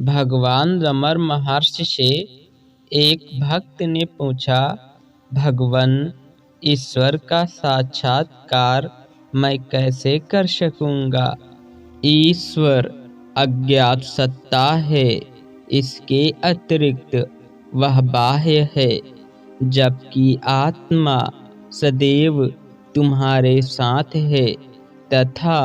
भगवान रमण महर्षि से एक भक्त ने पूछा, भगवान ईश्वर का साक्षात्कार मैं कैसे कर सकूंगा? ईश्वर अज्ञात सत्ता है, इसके अतिरिक्त वह बाह्य है, जबकि आत्मा सदैव तुम्हारे साथ है तथा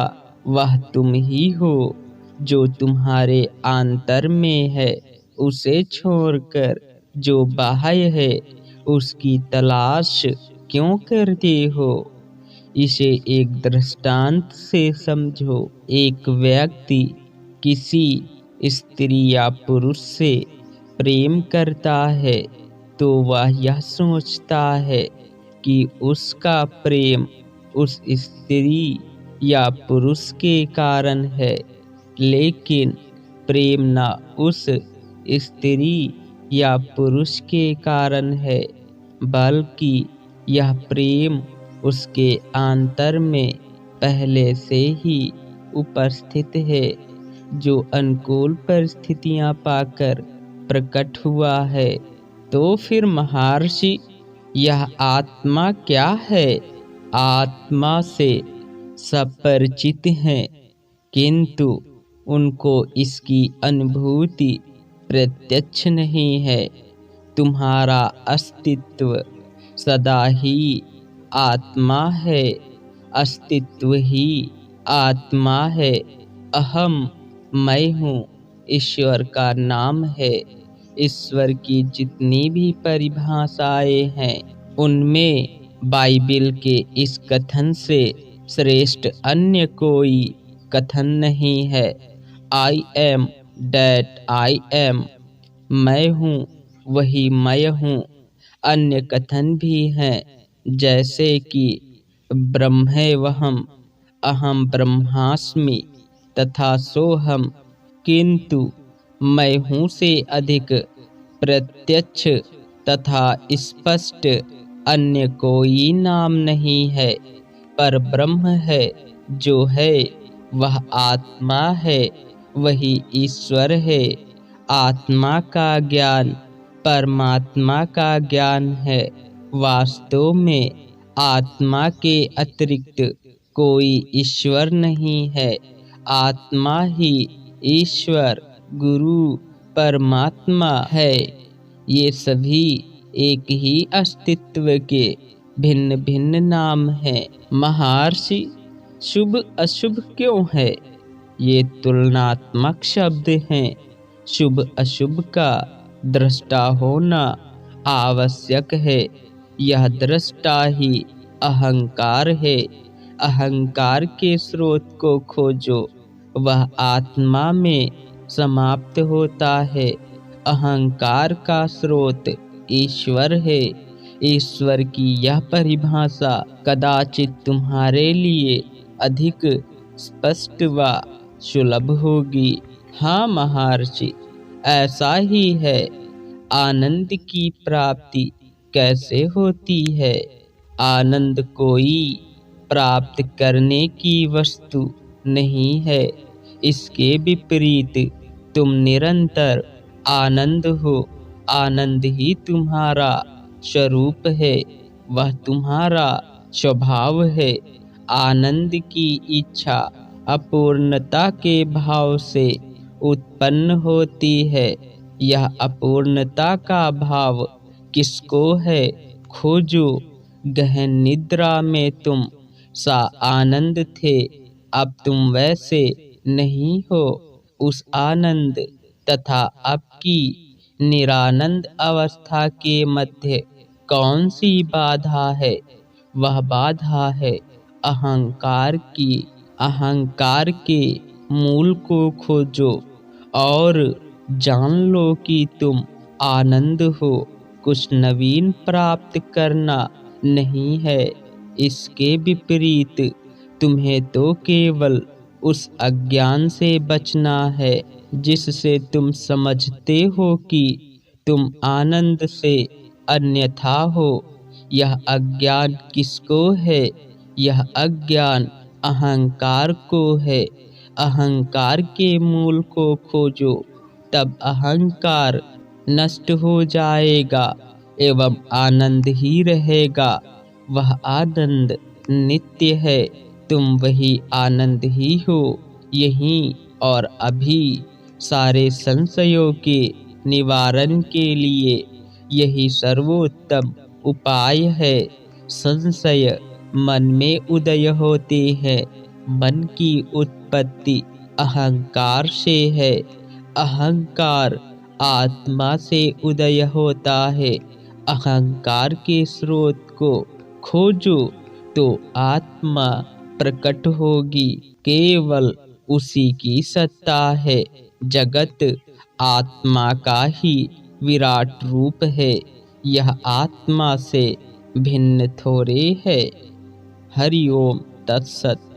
वह तुम ही हो जो तुम्हारे आंतर में है। उसे छोड़कर जो बाह्य है उसकी तलाश क्यों करते हो? इसे एक दृष्टांत से समझो। एक व्यक्ति किसी स्त्री या पुरुष से प्रेम करता है तो वह यह सोचता है कि उसका प्रेम उस स्त्री या पुरुष के कारण है, लेकिन प्रेम न उस स्त्री या पुरुष के कारण है, बल्कि यह प्रेम उसके आंतर में पहले से ही उपस्थित है, जो अनुकूल परिस्थितियां पाकर प्रकट हुआ है। तो फिर महर्षि, यह आत्मा क्या है? आत्मा से सब परिचित हैं, किंतु उनको इसकी अनुभूति प्रत्यक्ष नहीं है। तुम्हारा अस्तित्व सदा ही आत्मा है, अस्तित्व ही आत्मा है। अहम मैं हूँ ईश्वर का नाम है। ईश्वर की जितनी भी परिभाषाएं हैं उनमें बाइबिल के इस कथन से श्रेष्ठ अन्य कोई कथन नहीं है। I am that I am, मैं हूँ वही मैं हूँ। अन्य कथन भी हैं, जैसे कि ब्रह्मेवहम, अहम ब्रह्मास्मि तथा सोहम, किंतु मैं हूँ से अधिक प्रत्यक्ष तथा स्पष्ट अन्य कोई नाम नहीं है। पर ब्रह्म है, जो है वह आत्मा है, वही ईश्वर है। आत्मा का ज्ञान परमात्मा का ज्ञान है। वास्तव में आत्मा के अतिरिक्त कोई ईश्वर नहीं है। आत्मा ही ईश्वर, गुरु, परमात्मा है। ये सभी एक ही अस्तित्व के भिन्न भिन्न नाम हैं। महर्षि, शुभ अशुभ क्यों है? ये तुलनात्मक शब्द हैं। शुभ अशुभ का दृष्टा होना आवश्यक है। यह दृष्टा ही अहंकार है। अहंकार के स्रोत को खोजो, वह आत्मा में समाप्त होता है। अहंकार का स्रोत ईश्वर है। ईश्वर की यह परिभाषा कदाचित तुम्हारे लिए अधिक स्पष्ट व सुलभ होगी। हाँ महर्षि, ऐसा ही है। आनंद की प्राप्ति कैसे होती है? आनंद कोई प्राप्त करने की वस्तु नहीं है। इसके विपरीत तुम निरंतर आनंद हो। आनंद ही तुम्हारा स्वरूप है, वह तुम्हारा स्वभाव है। आनंद की इच्छा अपूर्णता के भाव से उत्पन्न होती है। यह अपूर्णता का भाव किसको है? खोजो। गहन निद्रा में तुम सा आनंद थे, अब तुम वैसे नहीं हो। उस आनंद तथा अब की निरानंद अवस्था के मध्य कौन सी बाधा है? वह बाधा है अहंकार की। अहंकार के मूल को खोजो और जान लो कि तुम आनंद हो। कुछ नवीन प्राप्त करना नहीं है। इसके विपरीत तुम्हें तो केवल उस अज्ञान से बचना है जिससे तुम समझते हो कि तुम आनंद से अन्यथा हो। यह अज्ञान किसको है? यह अज्ञान अहंकार को है। अहंकार के मूल को खोजो तब अहंकार नष्ट हो जाएगा एवं आनंद ही रहेगा। वह आनंद नित्य है, तुम वही आनंद ही हो, यहीं और अभी। सारे संशयों के निवारण के लिए यही सर्वोत्तम उपाय है। संशय मन में उदय होते हैं। मन की उत्पत्ति अहंकार से है। अहंकार आत्मा से उदय होता है। अहंकार के स्रोत को खोजो तो आत्मा प्रकट होगी। केवल उसी की सत्ता है। जगत आत्मा का ही विराट रूप है। यह आत्मा से भिन्न थोड़े है। हरि ओम तत्सत।